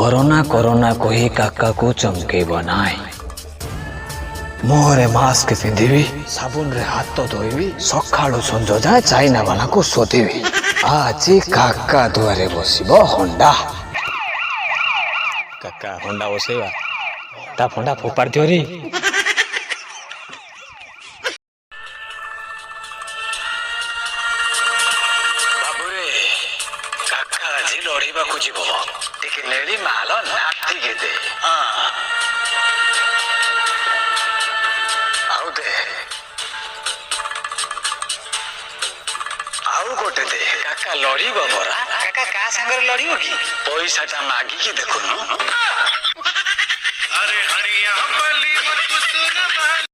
corona corona कही काका को चमके बनाए मुहरे मास्क पिंधिबी साबुन रे हाथ तो धोइबी सकाळु संज जाए चाइना वाला को शोधिबी आज काका दुआरे बसिबो होंडा काका होंडा बसेबा ता फंडा फोपाड़ दियो रे बाबूरे काका आज लड़ीबा को जीवो टिके नेली माल नाथी के दे हां आउ दे आउ गोटे दे काका लड़ीबो बरा काका का संगर लड़ीबो की पैसाटा मागी की देखुनु अरे हरिया बली मत सुन